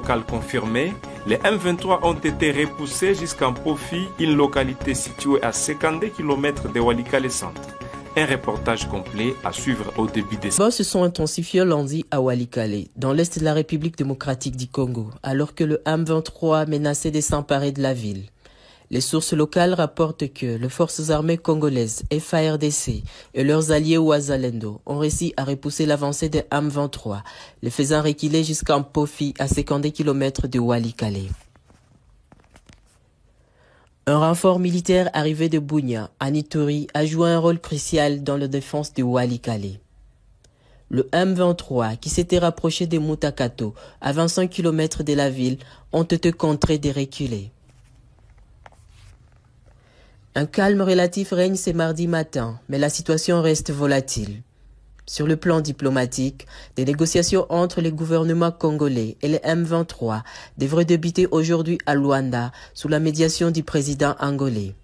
locales confirmées, les M23 ont été repoussés jusqu'en Pofi, une localité située à 52 km de Walikale Centre. Un reportage complet à suivre au début des... Les combats se sont intensifiés lundi à Walikale, dans l'est de la République démocratique du Congo, alors que le M23 menaçait de s'emparer de la ville. Les sources locales rapportent que les forces armées congolaises, FARDC et leurs alliés Ouazalendo ont réussi à repousser l'avancée des M23, les faisant reculer jusqu'en Pofi à 50 km de Walikale. Un renfort militaire arrivé de Bunia, à Ituri, a joué un rôle crucial dans la défense de Walikale. Le M23, qui s'était rapproché de Mutakato, à 25 km de la ville, ont été contraints de reculer. Un calme relatif règne ce mardi matin, mais la situation reste volatile. Sur le plan diplomatique, des négociations entre les gouvernements congolais et les M23 devraient débuter aujourd'hui à Luanda sous la médiation du président angolais.